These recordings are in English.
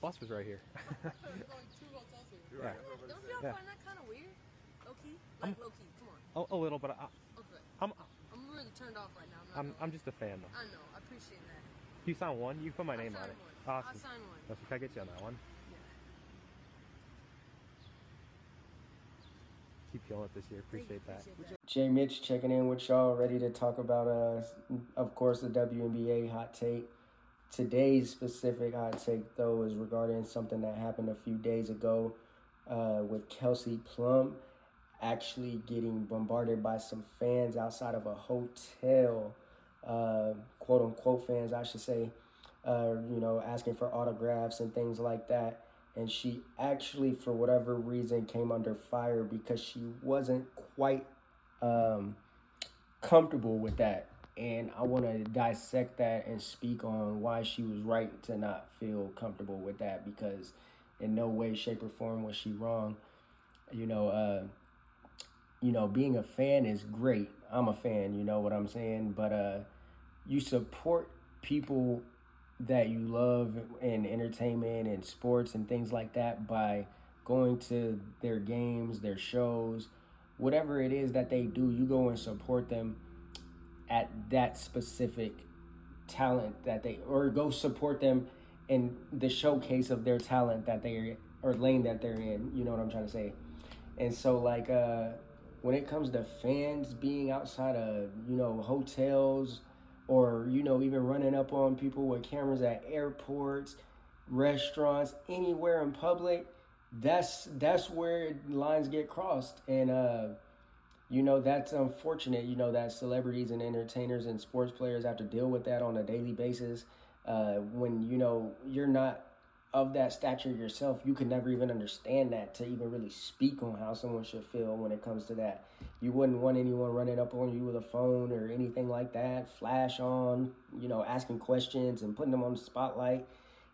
bus was right here. There's only 2 hotels here. Yeah. Don't y'all find that kind of weird? Low-key? Low-key, come on. A little, but Okay. I'm really turned off right now. I'm just a fan though. I know. I appreciate that. You sign one, you put my name on it. One. Awesome. I'll sign one. Can I get you on that one? Yeah. Keep killing it this year. Appreciate that. Jay Mitch checking in with y'all, ready to talk about, of course, the WNBA hot take. Today's specific hot take, though, is regarding something that happened a few days ago with Kelsey Plum actually getting bombarded by some fans outside of a hotel, quote-unquote fans, I should say, asking for autographs and things like that. And she actually, for whatever reason, came under fire because she wasn't quite comfortable with that. And I want to dissect that and speak on why she was right to not feel comfortable with that, because in no way, shape, or form was she wrong. Being a fan is great. I'm a fan, you know what I'm saying? But you support people that you love in entertainment and sports and things like that by going to their games, their shows, whatever it is that they do. You go and support them at that specific talent or go support them in the showcase of their talent that they or lane that they're in. You know what I'm trying to say? And so when it comes to fans being outside of, hotels, or, even running up on people with cameras at airports, restaurants, anywhere in public, that's where lines get crossed. And, that's unfortunate, that celebrities and entertainers and sports players have to deal with that on a daily basis. When, you're not of that stature yourself, you could never even understand that to even really speak on how someone should feel when it comes to that. You wouldn't want anyone running up on you with a phone or anything like that, flash on, asking questions and putting them on the spotlight.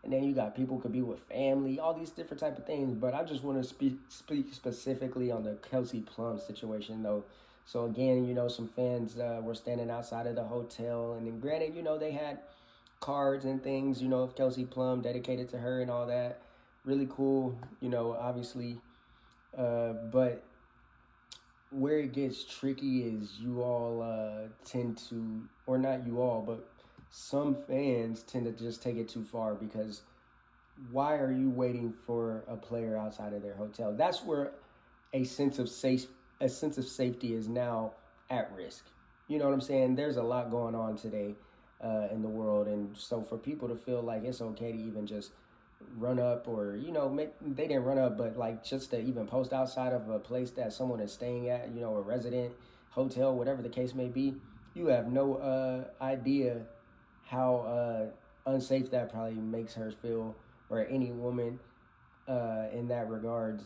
And then you got people could be with family, all these different type of things. But I just want to speak specifically on the Kelsey Plum situation, though. So again, some fans were standing outside of the hotel, and then granted, they had cards and things, of Kelsey Plum dedicated to her and all that. Really cool, obviously. But where it gets tricky is you all tend to, or not you all, but some fans tend to just take it too far, because why are you waiting for a player outside of their hotel? That's where a sense of safety is now at risk. You know what I'm saying? There's a lot going on today in the world, and so for people to feel like it's okay to even just run up, or they didn't run up, but just to even post outside of a place that someone is staying at, a resident, hotel, whatever the case may be, you have no idea how unsafe that probably makes her feel, or any woman in that regards,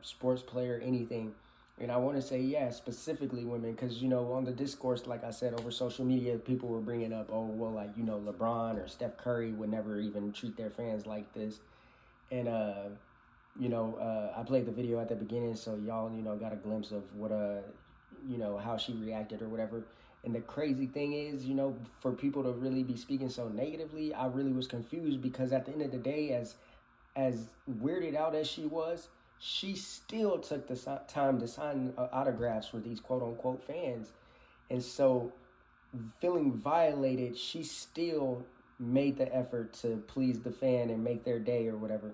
sports player, anything. And I want to say, specifically women, because, on the discourse, like I said, over social media, people were bringing up, LeBron or Steph Curry would never even treat their fans like this. And, I played the video at the beginning, so y'all, got a glimpse of what, how she reacted or whatever. And the crazy thing is, for people to really be speaking so negatively, I really was confused, because at the end of the day, as weirded out as she was, she still took the time to sign autographs with these quote-unquote fans. And so, feeling violated, she still made the effort to please the fan and make their day or whatever.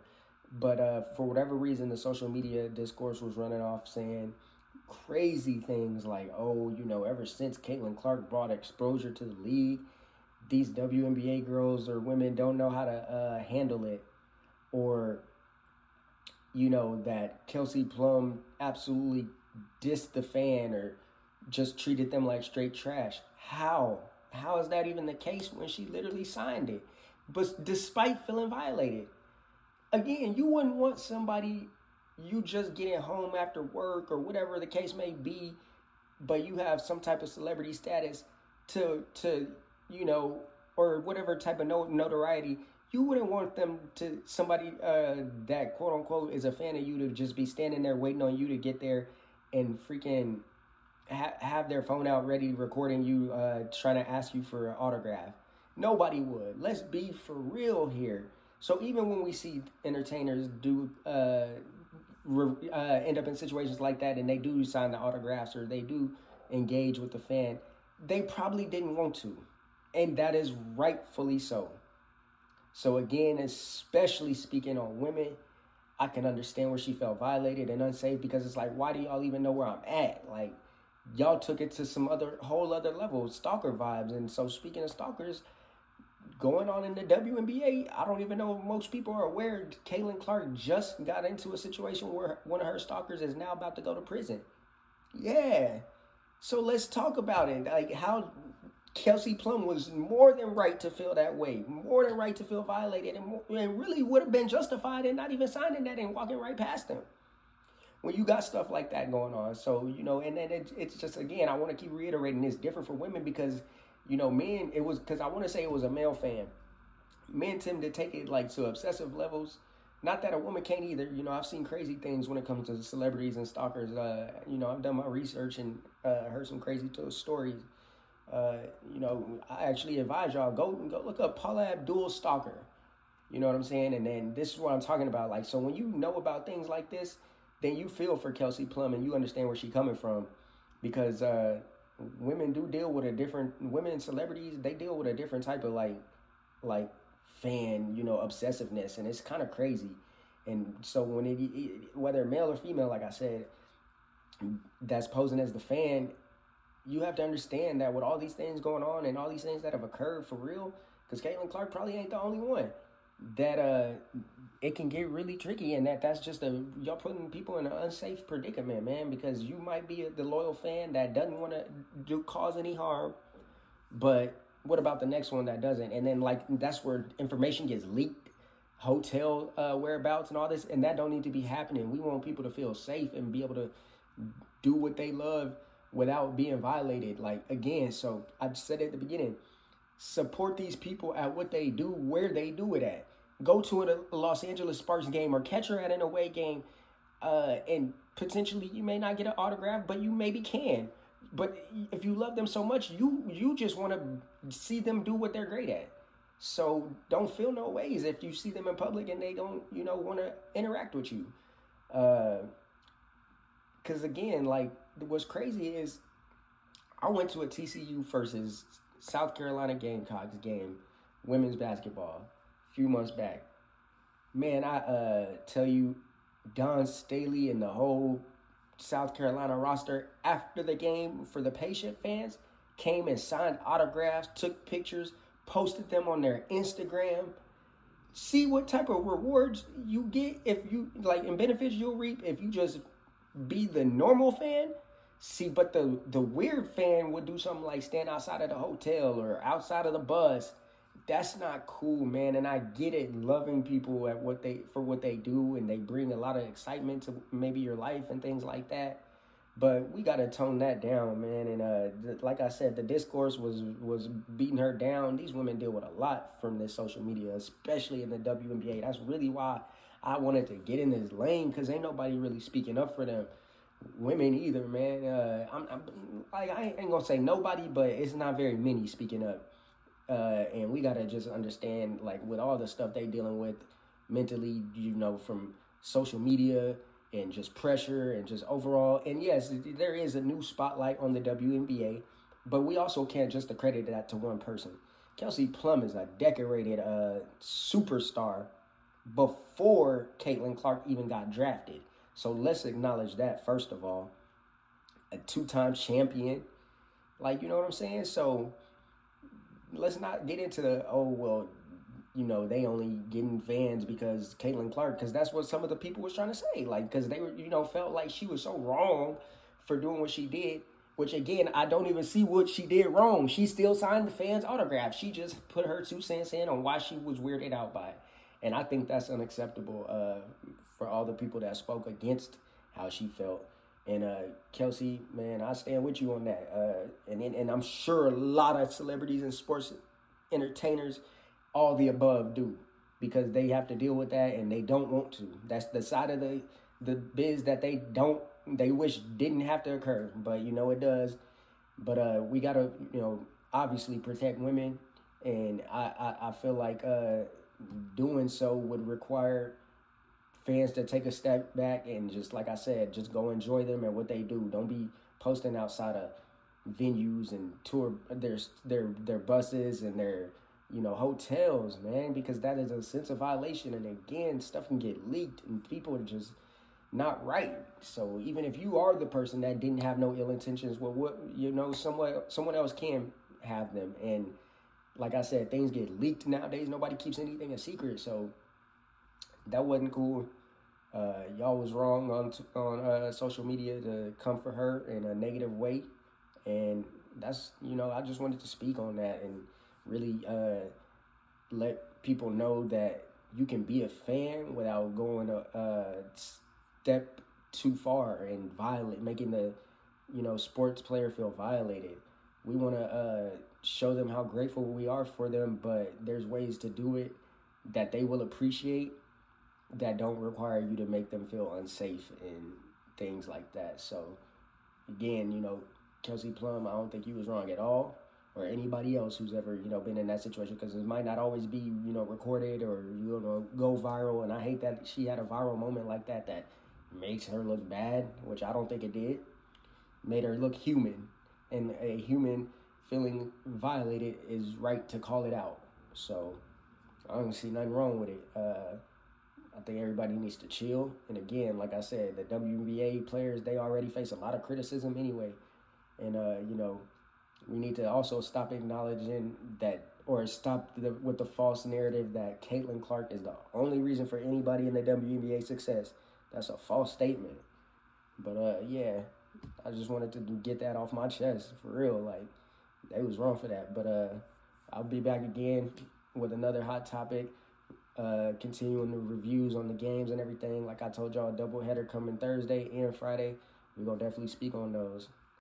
But for whatever reason, the social media discourse was running off saying crazy things like, ever since Caitlin Clark brought exposure to the league, these WNBA girls or women don't know how to handle it. Or that Kelsey Plum absolutely dissed the fan or just treated them like straight trash. How is that even the case when she literally signed it? But despite feeling violated. Again, you wouldn't want somebody, you just getting home after work or whatever the case may be, but you have some type of celebrity status to or whatever type of notoriety. You wouldn't want somebody that quote unquote is a fan of you to just be standing there waiting on you to get there and freaking have their phone out ready recording you, trying to ask you for an autograph. Nobody would. Let's be for real here. So even when we see entertainers do end up in situations like that, and they do sign the autographs or they do engage with the fan, they probably didn't want to, and that is rightfully so. So again, especially speaking on women, I can understand where she felt violated and unsafe, because it's like, why do y'all even know where I'm at? Like, y'all took it to some whole other level, stalker vibes. And so speaking of stalkers, going on in the WNBA, I don't even know if most people are aware, Caitlin Clark just got into a situation where one of her stalkers is now about to go to prison. Yeah. So let's talk about it. Like, how Kelsey Plum was more than right to feel that way, more than right to feel violated, and really would have been justified in not even signing that and walking right past him when you got stuff like that going on. So, and then it's just, again, I want to keep reiterating, it's different for women because, men, it was, because I want to say it was a male fan. Men tend to take it like to obsessive levels. Not that a woman can't either. I've seen crazy things when it comes to celebrities and stalkers. I've done my research and heard some crazy stories. I actually advise y'all, go look up Paula Abdul stalker. You know what I'm saying? And then this is what I'm talking about. Like, so when you know about things like this, then you feel for Kelsey Plum and you understand where she's coming from, because women do deal with women and celebrities, they deal with a different type of like fan, obsessiveness, and it's kind of crazy. And so when whether male or female, like I said, that's posing as the fan, you have to understand that with all these things going on and all these things that have occurred for real, because Caitlin Clark probably ain't the only one, that it can get really tricky, and that's just y'all putting people in an unsafe predicament, man, because you might be the loyal fan that doesn't want to cause any harm, but what about the next one that doesn't? And then, like, that's where information gets leaked, hotel whereabouts and all this, and that don't need to be happening. We want people to feel safe and be able to do what they love without being violated. Like, again, so I said at the beginning, support these people at what they do, where they do it at. Go to a Los Angeles Sparks game or catch her at an away game, and potentially you may not get an autograph, but you maybe can. But if you love them so much, you just want to see them do what they're great at. So don't feel no ways if you see them in public and they don't, want to interact with you. Because again, like, what's crazy is I went to a TCU versus South Carolina Gamecocks game, women's basketball, a few months back. Man, I tell you, Don Staley and the whole South Carolina roster, after the game, for the patient fans, came and signed autographs, took pictures, posted them on their Instagram. See what type of rewards you get if you, like, and benefits you'll reap if you just be the normal fan. See, but the weird fan would do something like stand outside of the hotel or outside of the bus. That's not cool, man. And I get it, loving people at what they do, and they bring a lot of excitement to maybe your life and things like that. But we gotta tone that down, man. And like I said, the discourse was beating her down. These women deal with a lot from this social media, especially in the WNBA. That's really why I wanted to get in this lane, because ain't nobody really speaking up for them women either, man. I ain't gonna say nobody, but it's not very many speaking up. And we gotta just understand, like, with all the stuff they dealing with mentally, from social media and just pressure and just overall. And yes, there is a new spotlight on the WNBA, but we also can't just accredit that to one person. Kelsey Plum is a decorated superstar before Caitlin Clark even got drafted. So let's acknowledge that, first of all. A two-time champion. Like, you know what I'm saying? So let's not get into they only getting fans because Caitlin Clark, because that's what some of the people was trying to say. Like, because they were, felt like she was so wrong for doing what she did, which, again, I don't even see what she did wrong. She still signed the fans' autographs. She just put her 2 cents in on why she was weirded out by it. And I think that's unacceptable for all the people that spoke against how she felt. And Kelsey, man, I stand with you on that. And I'm sure a lot of celebrities and sports entertainers, all the above, do, because they have to deal with that and they don't want to. That's the side of the biz that they wish didn't have to occur, but it does. But we gotta obviously protect women, and I feel like doing so would require fans to take a step back and just, like I said, just go enjoy them and what they do. Don't be posting outside of venues and tour their buses and their hotels, man, because that is a sense of violation. And again, stuff can get leaked and people are just not right. So even if you are the person that didn't have no ill intentions, well, someone else can have them. And like I said, things get leaked nowadays. Nobody keeps anything a secret. So that wasn't cool. Y'all was wrong on social media to come for her in a negative way. And that's, I just wanted to speak on that and really let people know that you can be a fan without going a step too far and making the, sports player feel violated. We want to show them how grateful we are for them, but there's ways to do it that they will appreciate that don't require you to make them feel unsafe and things like that. So, again, Kelsey Plum, I don't think he was wrong at all, or anybody else who's ever, been in that situation, because it might not always be, recorded or, go viral. And I hate that she had a viral moment like that makes her look bad, which I don't think it did. Made her look human, and a human feeling violated is right to call it out. So I don't see nothing wrong with it. I think everybody needs to chill. And again, like I said, the WNBA players, they already face a lot of criticism anyway. And, we need to also stop acknowledging that, or stop with the false narrative that Caitlin Clark is the only reason for anybody in the WNBA success. That's a false statement. But, yeah, I just wanted to get that off my chest, for real. Like, they was wrong for that. But I'll be back again with another hot topic. Continuing the reviews on the games and everything. Like I told y'all, a doubleheader coming Thursday and Friday. We're going to definitely speak on those.